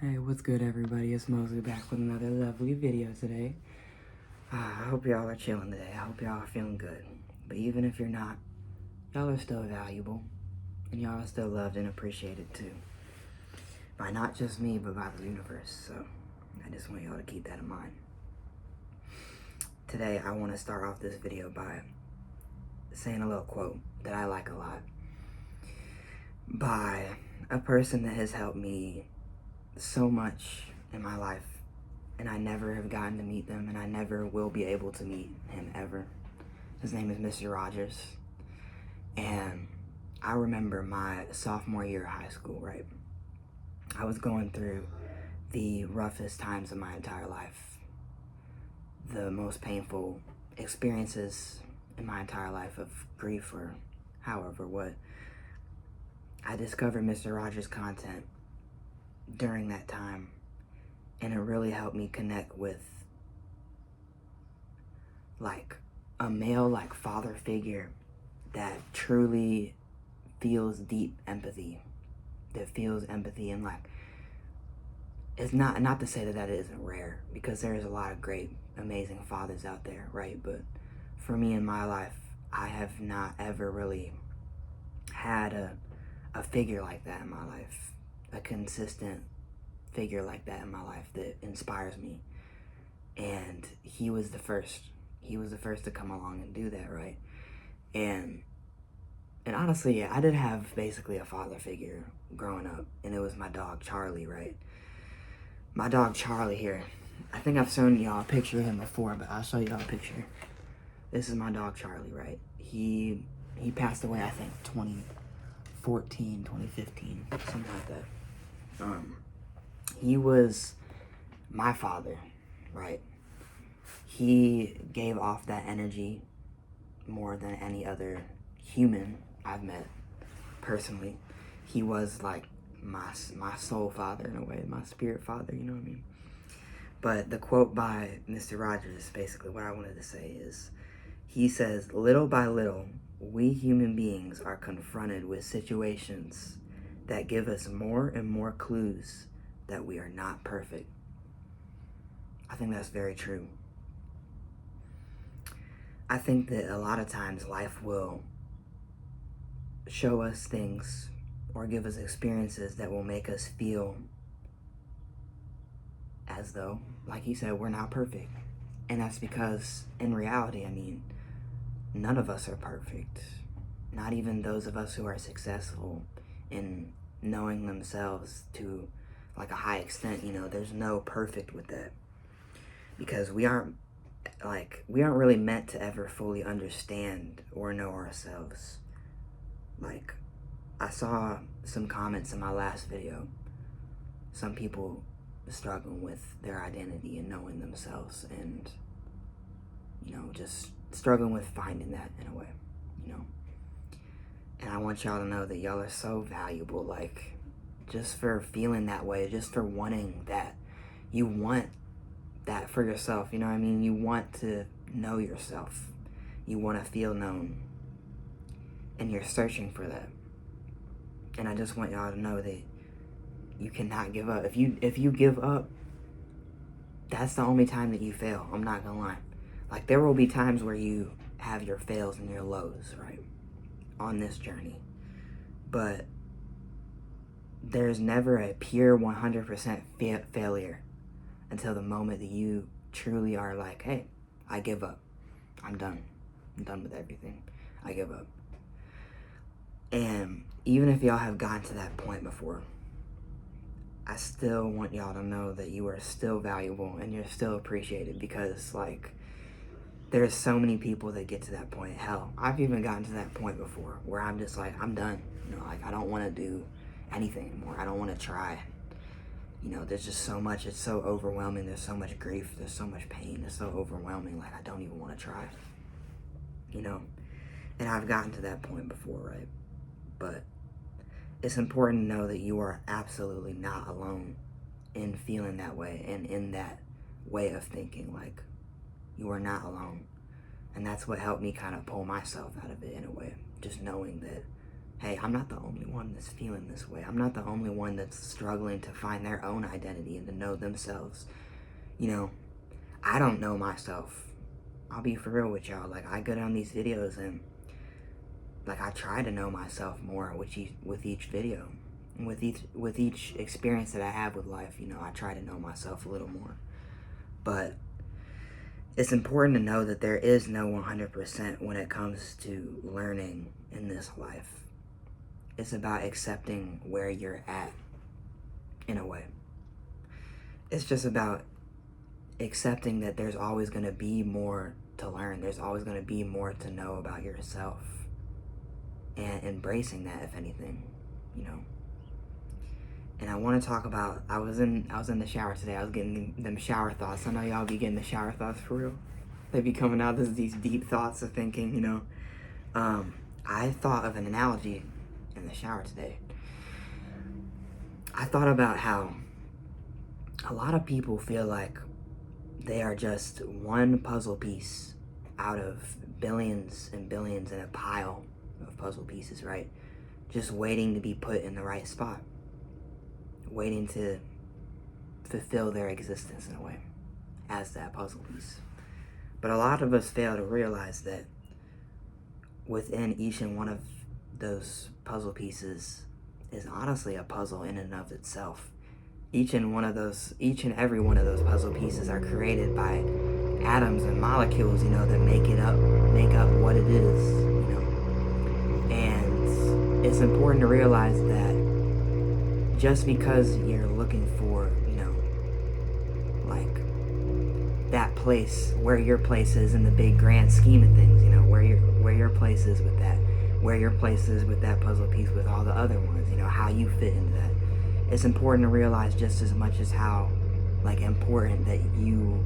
Hey, what's good, everybody? It's Mosley back with another lovely video today. I hope y'all are chilling today. I hope y'all are feeling good. But even if you're not, y'all are still valuable, and y'all are still loved and appreciated too. By not just me, but by the universe. So I just want y'all to keep that in mind. Today, I want to start off this video by saying a little quote that I like a lot by a person that has helped me so much in my life, and I never have gotten to meet them, and I never will be able to meet him ever. His name is Mr. Rogers, and I remember my sophomore year of high school, right? I was going through the roughest times of my entire life, the most painful experiences in my entire life of grief or however what. I discovered Mr. Rogers' content during that time, and it really helped me connect with like a male like father figure that truly feels deep empathy, that feels empathy, and like it's not to say that that isn't rare, because there's a lot of great amazing fathers out there, right? But for me in my life, I have not ever really had a figure like that in my life, a consistent figure like that in my life that inspires me. And he was the first to come along and do that, right? And honestly, yeah, I did have basically a father figure growing up, and it was my dog Charlie, right? My dog Charlie here. I think I've shown y'all a picture of him before, but I'll show y'all a picture. This is my dog Charlie, right? He passed away, I think 2014, 2015, something like that. He was my father, right? He gave off that energy more than any other human I've met personally. He was like my soul father in a way, my spirit father, you know what I mean? But the quote by Mr. Rogers, basically what I wanted to say is, he says, "Little by little, we human beings are confronted with situations that give us more and more clues that we are not perfect." I think that's very true. I think that a lot of times life will show us things or give us experiences that will make us feel as though, like he said, we're not perfect. And that's because in reality, I mean, none of us are perfect. Not even those of us who are successful in knowing themselves to like a high extent, you know, there's no perfect with that. Because we aren't really meant to ever fully understand or know ourselves. Like, I saw some comments in my last video. Some people struggling with their identity and knowing themselves, and, you know, just struggling with finding that in a way, you know. And I want y'all to know that y'all are so valuable, like, just for feeling that way, just for wanting that. You want that for yourself, you know what I mean? You want to know yourself. You want to feel known. And you're searching for that. And I just want y'all to know that you cannot give up. If you give up, that's the only time that you fail. I'm not gonna lie. Like, there will be times where you have your fails and your lows, right? On this journey. But there's never a pure 100% failure until the moment that you truly are like, hey, I give up. I'm done. I'm done with everything. I give up. And even if y'all have gotten to that point before, I still want y'all to know that you are still valuable and you're still appreciated, because like, there's so many people that get to that point. Hell, I've even gotten to that point before where I'm just like, I'm done. You know, like, I don't want to do anything anymore. I don't want to try. You know, there's just so much. It's so overwhelming. There's so much grief. There's so much pain. It's so overwhelming. Like, I don't even want to try. You know, and I've gotten to that point before, right? But it's important to know that you are absolutely not alone in feeling that way and in that way of thinking. Like, you are not alone. And that's what helped me kind of pull myself out of it in a way. Just knowing that hey, I'm not the only one that's feeling this way. I'm not the only one that's struggling to find their own identity and to know themselves. You know, I don't know myself. I'll be for real with y'all. Like, I go down these videos and, like, I try to know myself more with each video. And with each experience that I have with life, you know, I try to know myself a little more. But it's important to know that there is no 100% when it comes to learning in this life. It's about accepting where you're at, in a way. It's just about accepting that there's always going to be more to learn. There's always going to be more to know about yourself. And embracing that, if anything, you know. And I want to talk about, I was in the shower today. I was getting them shower thoughts. I know y'all be getting the shower thoughts for real. They be coming out as these deep thoughts of thinking, you know. I thought of an analogy in the shower today. I thought about how a lot of people feel like they are just one puzzle piece out of billions and billions in a pile of puzzle pieces, right? Just waiting to be put in the right spot. Waiting to fulfill their existence in a way as that puzzle piece. But a lot of us fail to realize that within each and one of those puzzle pieces is honestly a puzzle in and of itself. Each and every one of those puzzle pieces are created by atoms and molecules, you know, that make up what it is, you know. And it's important to realize that just because you're looking for, you know, like that place, where your place is in the big grand scheme of things, you know, where your place is with that, where your place is with that puzzle piece with all the other ones, you know, how you fit into that. It's important to realize just as much as how, like, important that you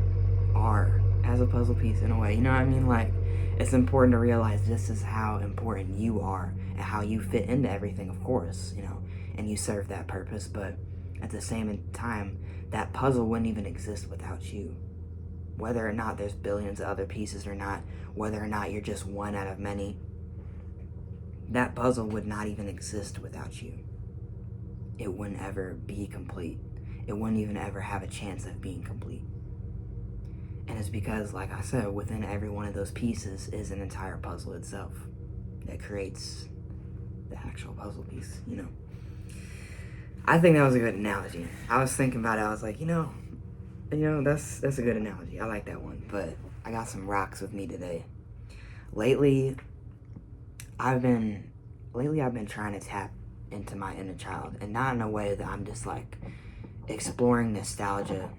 are as a puzzle piece in a way, you know what I mean? Like, it's important to realize just as how important you are and how you fit into everything, of course, you know, and you serve that purpose, but at the same time, that puzzle wouldn't even exist without you. Whether or not there's billions of other pieces or not, whether or not you're just one out of many, that puzzle would not even exist without you. It wouldn't ever be complete. It wouldn't even ever have a chance of being complete. And it's because, like I said, within every one of those pieces is an entire puzzle itself that creates the actual puzzle piece, you know. I think that was a good analogy. I was thinking about it. I was like, you know, that's a good analogy. I like that one. But I got some rocks with me today. Lately, I've been trying to tap into my inner child, and not in a way that I'm just like exploring nostalgia,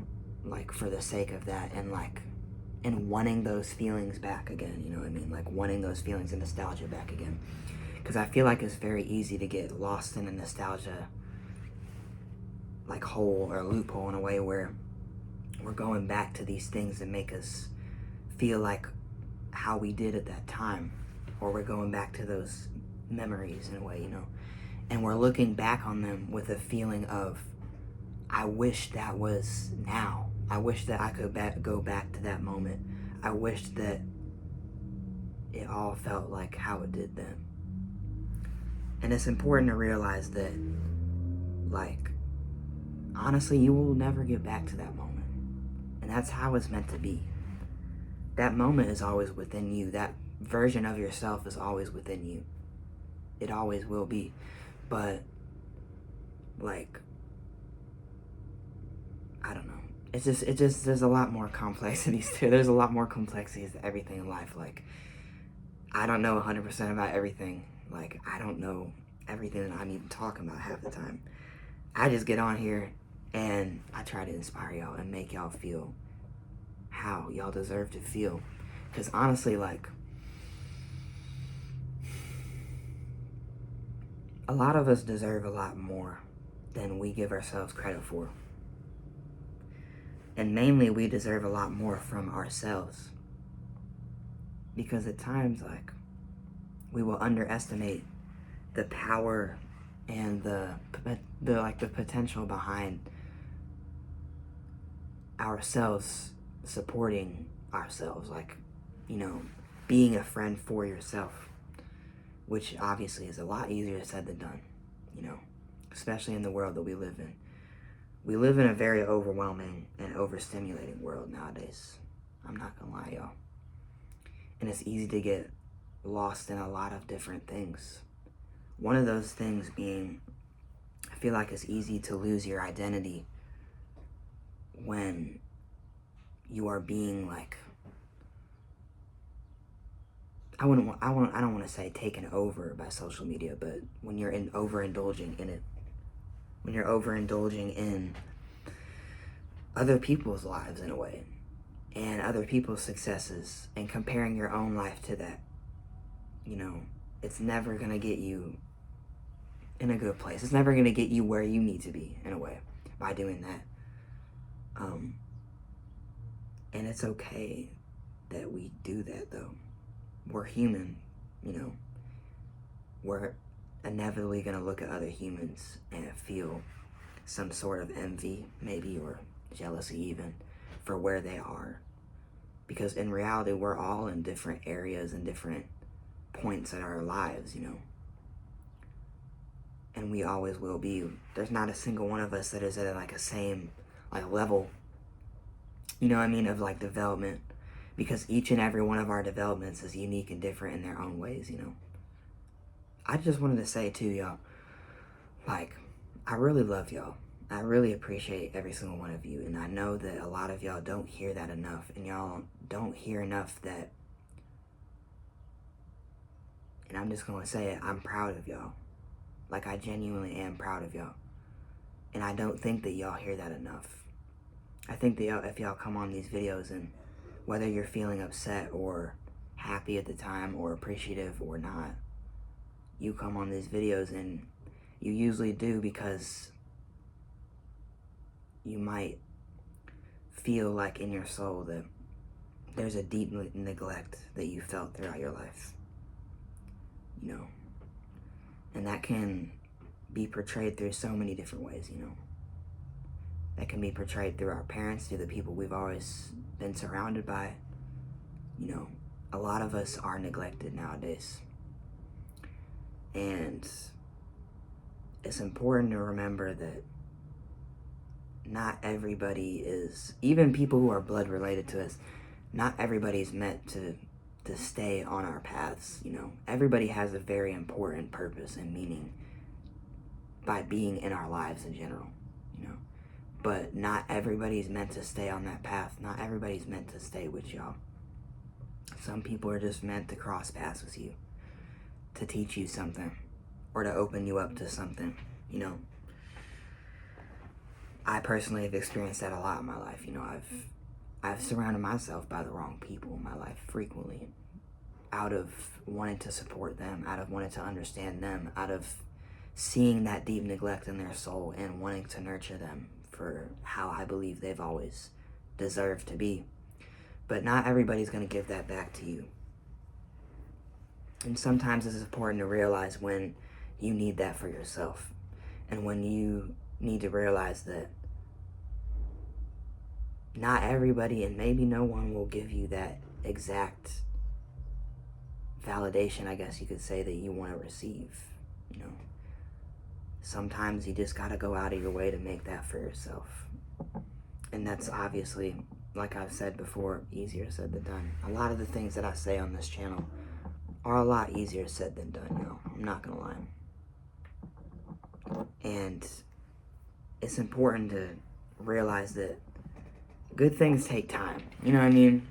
like for the sake of that, and wanting those feelings back again, you know what I mean? Like wanting those feelings and nostalgia back again. Because I feel like it's very easy to get lost in a nostalgia like hole or loophole in a way where we're going back to these things that make us feel like how we did at that time, or we're going back to those memories in a way, you know, and we're looking back on them with a feeling of, I wish that was now. I wish that I could go back to that moment. I wish that it all felt like how it did then. And it's important to realize that, like, honestly, you will never get back to that moment. And that's how it's meant to be. That moment is always within you. That version of yourself is always within you. It always will be. But, like, I don't know. It's just, there's a lot more complexities too. There's a lot more complexities to everything in life. Like, I don't know 100% about everything. Like, I don't know everything that I'm even talking about half the time. I just get on here and I try to inspire y'all and make y'all feel how y'all deserve to feel. Because honestly, like, a lot of us deserve a lot more than we give ourselves credit for. And mainly, we deserve a lot more from ourselves. Because at times, like, we will underestimate the power and the potential behind ourselves supporting ourselves. Like, you know, being a friend for yourself. which obviously is a lot easier said than done, you know, especially in the world that we live in. We live in a very overwhelming and overstimulating world nowadays. I'm not gonna lie, y'all. And it's easy to get lost in a lot of different things. One of those things being, I feel like it's easy to lose your identity when you are being like, I don't want to say taken over by social media, but when you're overindulging in it, when you're overindulging in other people's lives in a way, and other people's successes, and comparing your own life to that, you know, it's never gonna get you in a good place. It's never gonna get you where you need to be in a way by doing that. And it's okay that we do that, though. We're human, you know. We're inevitably gonna look at other humans and feel some sort of envy, maybe, or jealousy even, for where they are. Because in reality, we're all in different areas and different points in our lives, you know. And we always will be. There's not a single one of us that is at like a same like level, you know what I mean, of like development. Because each and every one of our developments is unique and different in their own ways, you know. I just wanted to say too, y'all, like, I really love y'all. I really appreciate every single one of you. And I know that a lot of y'all don't hear that enough. And y'all don't hear enough that, and I'm just going to say it, I'm proud of y'all. Like, I genuinely am proud of y'all. And I don't think that y'all hear that enough. I think that y'all, if y'all come on these videos, and whether you're feeling upset or happy at the time or appreciative or not, you come on these videos, and you usually do because you might feel like in your soul that there's a deep neglect that you felt throughout your life, you know. And that can be portrayed through so many different ways, you know. That can be portrayed through our parents, through the people we've always been surrounded by. You know, a lot of us are neglected nowadays. And it's important to remember that not everybody is, even people who are blood related to us, not everybody's meant to stay on our paths, you know. Everybody has a very important purpose and meaning by being in our lives in general, you know. But not everybody's meant to stay on that path. Not everybody's meant to stay with y'all. Some people are just meant to cross paths with you, to teach you something, or to open you up to something, you know. I personally have experienced that a lot in my life, you know. I've surrounded myself by the wrong people in my life frequently, out of wanting to support them, out of wanting to understand them, out of seeing that deep neglect in their soul and wanting to nurture them for how I believe they've always deserved to be. But not everybody's going to give that back to you. And sometimes it's important to realize when you need that for yourself, and when you need to realize that not everybody, and maybe no one, will give you that exact validation, I guess you could say, that you want to receive, you know. Sometimes you just got to go out of your way to make that for yourself. And that's obviously, like I've said before, easier said than done. A lot of the things that I say on this channel are a lot easier said than done, you know. I'm not going to lie. And it's important to realize that good things take time. You know what I mean?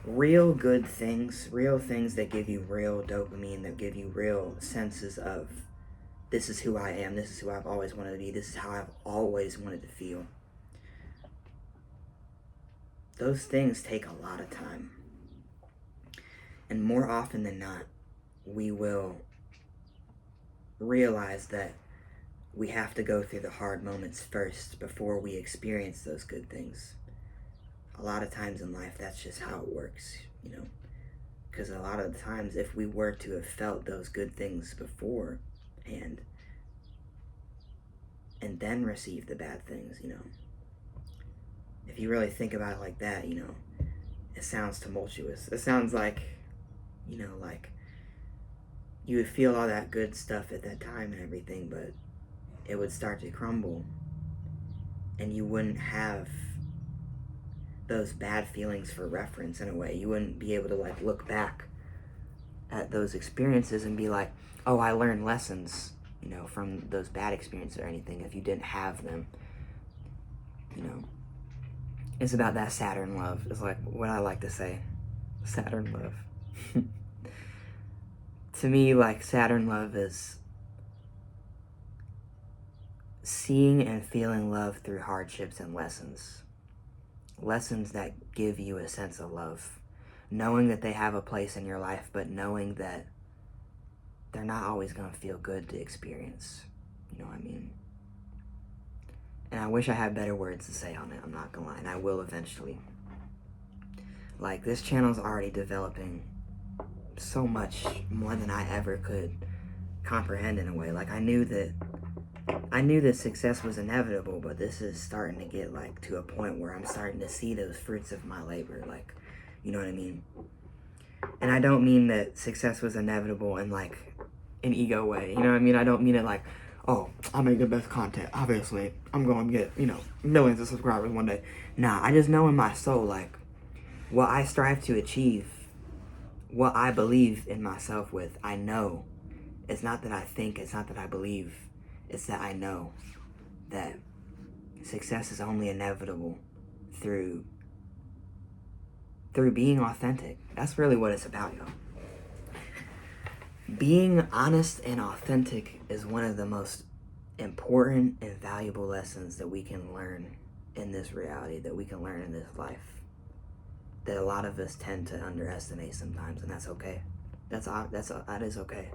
Real good things, real things that give you real dopamine, that give you real senses of, this is who I am, this is who I've always wanted to be, this is how I've always wanted to feel. Those things take a lot of time. And more often than not, we will realize that we have to go through the hard moments first before we experience those good things. A lot of times in life, that's just how it works, you know. Because a lot of the times, if we were to have felt those good things beforehand, and then receive the bad things, you know, if you really think about it like that, you know, it sounds tumultuous. It sounds like, you know, like you would feel all that good stuff at that time and everything, but it would start to crumble, and you wouldn't have those bad feelings for reference in a way. You wouldn't be able to like look back at those experiences and be like, oh, I learned lessons, from those bad experiences or anything, if you didn't have them. It's about that Saturn love. It's like what I like to say, Saturn love. To me, like, Saturn love is seeing and feeling love through hardships and lessons. Lessons that give you a sense of love. Knowing that they have a place in your life, but knowing that they're not always going to feel good to experience. You know what I mean? And I wish I had better words to say on it, I'm not going to lie, and I will eventually. Like, this channel's already developing so much more than I ever could comprehend in a way. Like, I knew that success was inevitable, but this is starting to get like to a point where I'm starting to see those fruits of my labor, like, you know what I mean? And I don't mean that success was inevitable in like an ego way, you know what I mean? I don't mean it like, oh, I'll make the best content, obviously I'm going to get, millions of subscribers one day. Nah, I just know in my soul, like, what I strive to achieve, what I believe in myself with, I know. It's not that I think, it's not that I believe, it's that I know that success is only inevitable through being authentic. That's really what it's about, y'all. Being honest and authentic is one of the most important and valuable lessons that we can learn in this reality, that we can learn in this life, that a lot of us tend to underestimate sometimes, and that's okay. That is okay.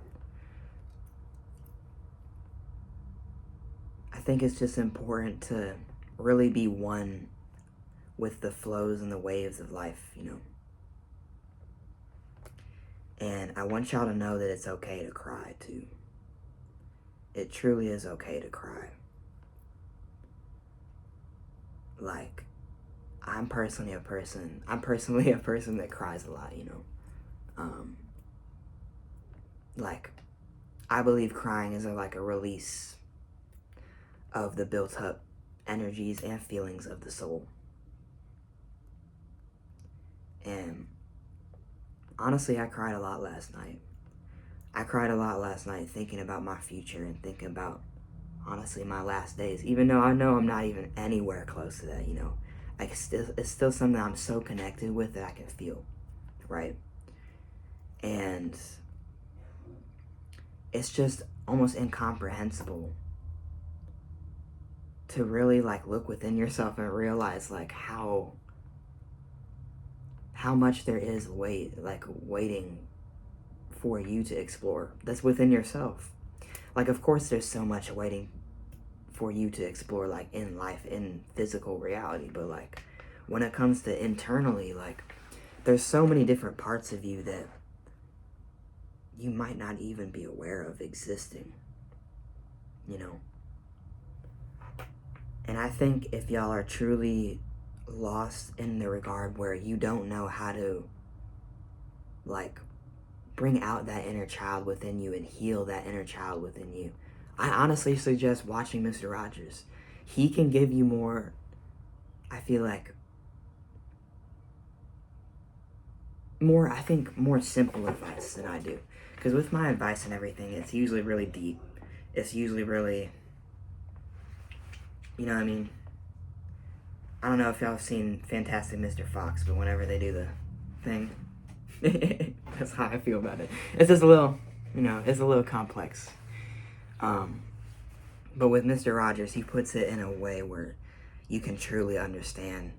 I think it's just important to really be one with the flows and the waves of life, And I want y'all to know that it's okay to cry too. It truly is okay to cry. Like, I'm personally a person that cries a lot, Like, I believe crying is like a release of the built up energies and feelings of the soul. And honestly, I cried a lot last night. I cried a lot last night thinking about my future and thinking about, honestly, my last days. Even though I know I'm not even anywhere close to that, it's still something I'm so connected with that I can feel, right? And it's just almost incomprehensible to really like look within yourself and realize like how much there is waiting for you to explore that's within yourself. Like, of course there's so much waiting for you to explore, like, in life, in physical reality, but like when it comes to internally, like, there's so many different parts of you that you might not even be aware of existing, And I think if y'all are truly lost in the regard where you don't know how to, like, bring out that inner child within you and heal that inner child within you, I honestly suggest watching Mr. Rogers. He can give you more, I feel like, more simple advice than I do. Because with my advice and everything, it's usually really deep. It's usually really, you know what I mean? I don't know if y'all have seen Fantastic Mr. Fox, but whenever they do the thing, that's how I feel about it. It's just a little, it's a little complex. But with Mr. Rogers, he puts it in a way where you can truly understand,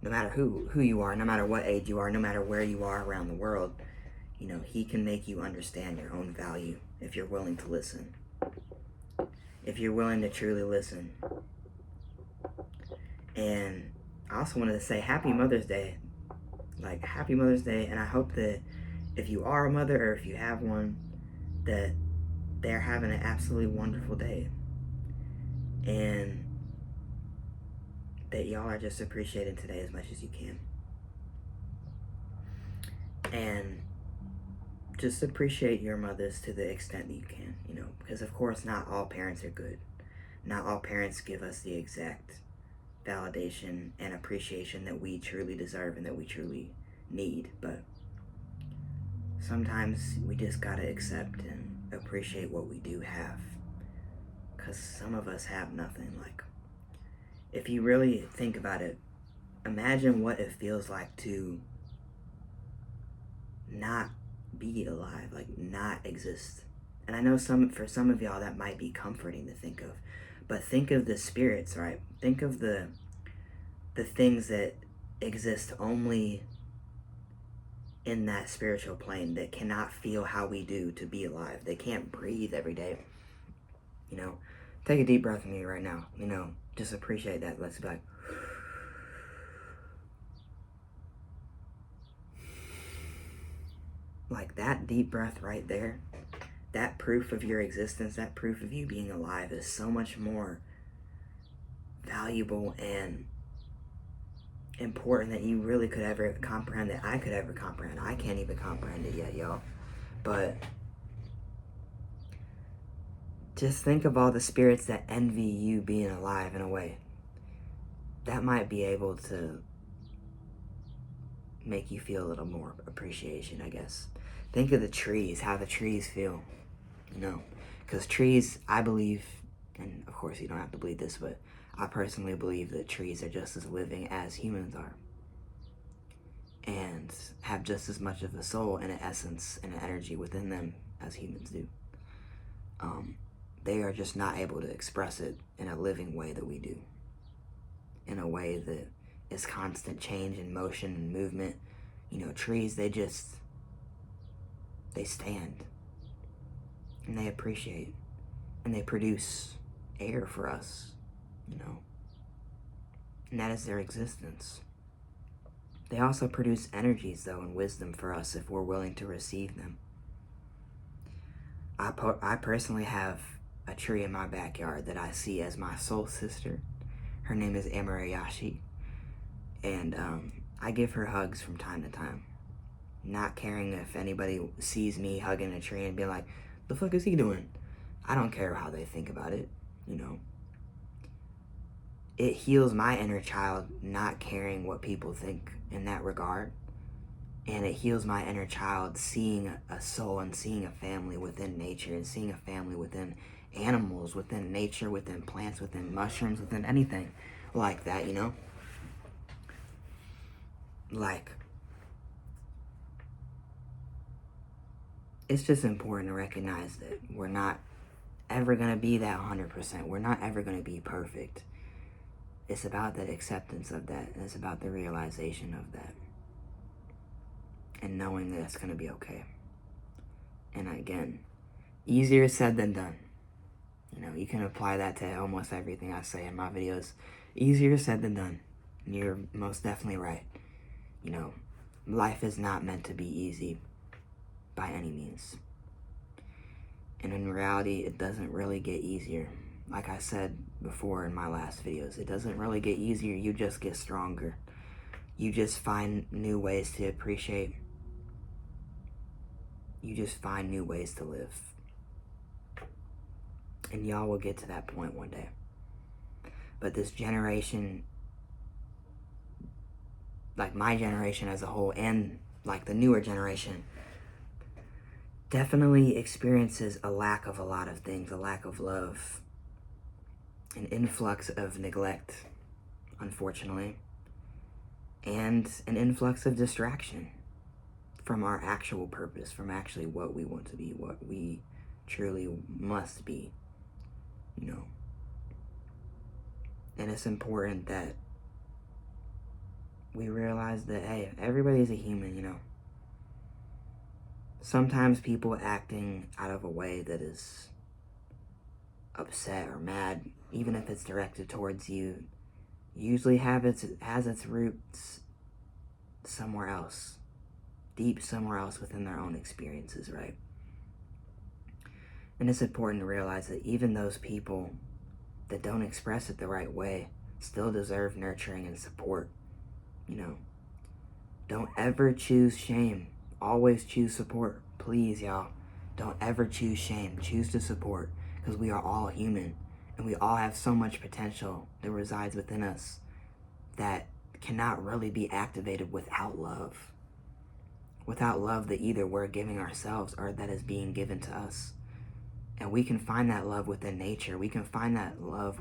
no matter who you are, no matter what age you are, no matter where you are around the world, he can make you understand your own value if you're willing to listen. If you're willing to truly listen. And I also wanted to say Happy Mother's Day. Like, Happy Mother's Day, and I hope that if you are a mother or if you have one, that they're having an absolutely wonderful day. And that y'all are just appreciating today as much as you can. And just appreciate your mothers to the extent that you can, you know, because of course not all parents are good. Not all parents give us the exact validation and appreciation that we truly deserve and that we truly need, but sometimes we just gotta accept and appreciate what we do have, because some of us have nothing. Like, if you really think about it, imagine what it feels like to not be alive, like not exist. And I know for some of y'all that might be comforting to think of, but think of the spirits, right? Think of the things that exist only in that spiritual plane, that cannot feel how we do to be alive. They can't breathe every day. You know, take a deep breath with me right now. You know, just appreciate that. Let's be like that deep breath right there. That proof of your existence, that proof of you being alive is so much more valuable and important that you really could ever comprehend, that I could ever comprehend. I can't even comprehend it yet, y'all. But just think of all the spirits that envy you being alive in a way. That might be able to make you feel a little more appreciation, I guess. Think of the trees, how the trees feel, you know. Because trees, I believe, and of course you don't have to believe this, but I personally believe that trees are just as living as humans are. And have just as much of a soul and an essence and an energy within them as humans do. They are just not able to express it in a living way that we do. In a way that is constant change and motion and movement. You know, trees, they stand. And they appreciate. And they produce air for us, you know. And that is their existence. They also produce energies, though, and wisdom for us if we're willing to receive them. I personally have a tree in my backyard that I see as my soul sister. Her name is Amarayashi. And I give her hugs from time to time. Not caring if anybody sees me hugging a tree and be like, the fuck is he doing? I don't care how they think about it, you know. It heals my inner child not caring what people think in that regard. And it heals my inner child seeing a soul and seeing a family within nature and seeing a family within animals, within nature, within plants, within mushrooms, within anything like that, you know? Like, it's just important to recognize that we're not ever going to be that 100%. We're not ever going to be perfect. It's about that acceptance of that. And it's about the realization of that. And knowing that it's going to be okay. And again, easier said than done. You know, you can apply that to almost everything I say in my videos. Easier said than done. And you're most definitely right. You know, life is not meant to be easy by any means. And in reality, it doesn't really get easier. Like I said before in my last videos, it doesn't really get easier. You just get stronger. You just find new ways to appreciate. You just find new ways to live. And y'all will get to that point one day. But this generation, like my generation as a whole, and like the newer generation, definitely experiences a lack of a lot of things. A lack of love. An influx of neglect, unfortunately. And an influx of distraction from our actual purpose, from actually what we want to be, what we truly must be, you know. And it's important that we realize that, hey, everybody's a human, you know. Sometimes people acting out of a way that is upset or mad, even if it's directed towards you, usually has its roots somewhere else. Deep somewhere else within their own experiences, right? And it's important to realize that even those people that don't express it the right way still deserve nurturing and support, you know. Don't ever choose shame. Always choose support. Please, y'all, don't ever choose shame. Choose to support, because we are all human, and we all have so much potential that resides within us that cannot really be activated without love. Without love that either we're giving ourselves or that is being given to us. And we can find that love within nature. We can find that love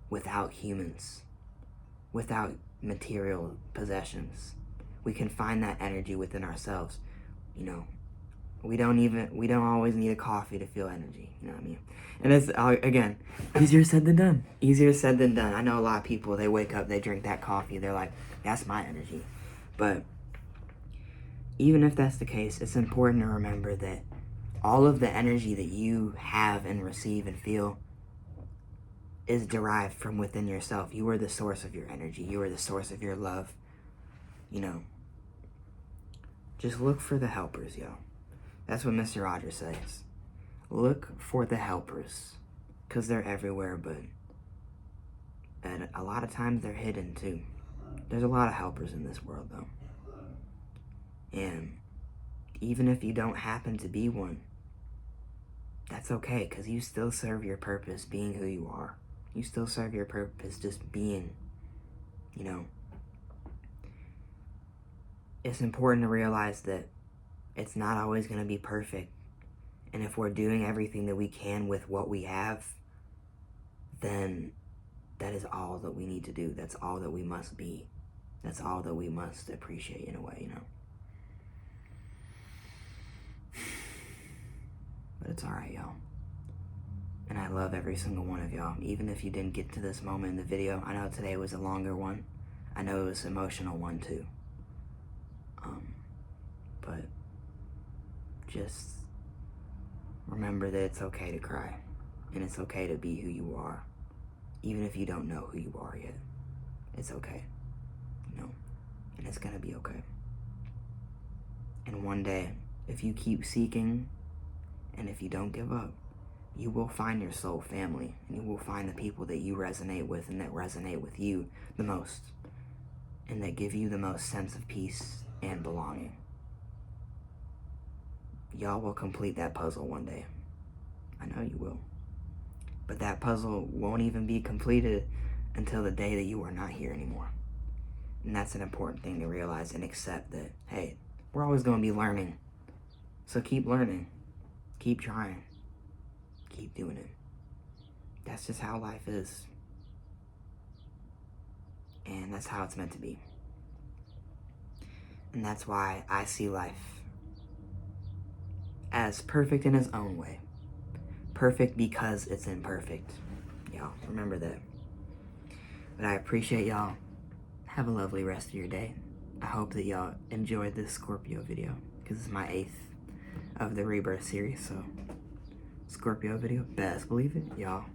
without humans, without material possessions. We can find that energy within ourselves. You know, we don't always need a coffee to feel energy. You know what I mean? And it's, again, easier said than done. Easier said than done. I know a lot of people, they wake up, they drink that coffee, they're like, that's my energy. But even if that's the case, it's important to remember that all of the energy that you have and receive and feel is derived from within yourself. You are the source of your energy. You are the source of your love. You know, just look for the helpers, yo. That's what Mr. Rogers says. Look for the helpers, because they're everywhere, but and a lot of times they're hidden too. There's a lot of helpers in this world, though. And even if you don't happen to be one, that's okay, because you still serve your purpose being who you are. You still serve your purpose just being, you know. It's important to realize that it's not always going to be perfect. And if we're doing everything that we can with what we have, then that is all that we need to do. That's all that we must be. That's all that we must appreciate in a way, you know. But it's alright, y'all. And I love every single one of y'all. Even if you didn't get to this moment in the video, I know today was a longer one. I know it was an emotional one too. But just remember that it's okay to cry. And it's okay to be who you are. Even if you don't know who you are yet. It's okay. You know? And it's gonna be okay. And one day, if you keep seeking, and if you don't give up, you will find your soul family. And you will find the people that you resonate with and that resonate with you the most. And that give you the most sense of peace and belonging. Y'all will complete that puzzle one day. I know you will. But that puzzle won't even be completed until the day that you are not here anymore. And that's an important thing to realize and accept that, hey, we're always going to be learning. So keep learning. Keep trying. Keep doing it. That's just how life is. And that's how it's meant to be. And that's why I see life as perfect in its own way. Perfect because it's imperfect. Y'all, remember that. But I appreciate y'all. Have a lovely rest of your day. I hope that y'all enjoyed this Scorpio video, because it's my 8th of the Rebirth series, so Scorpio video, best believe it, y'all.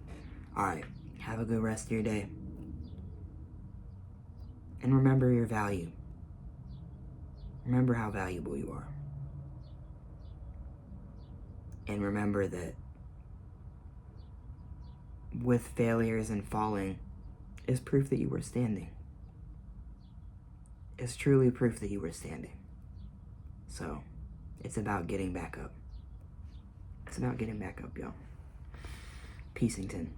Alright, have a good rest of your day. And remember your value. Remember how valuable you are. And remember that with failures and falling is proof that you were standing. It's truly proof that you were standing. So, it's about getting back up. It's about getting back up, y'all. Peacington.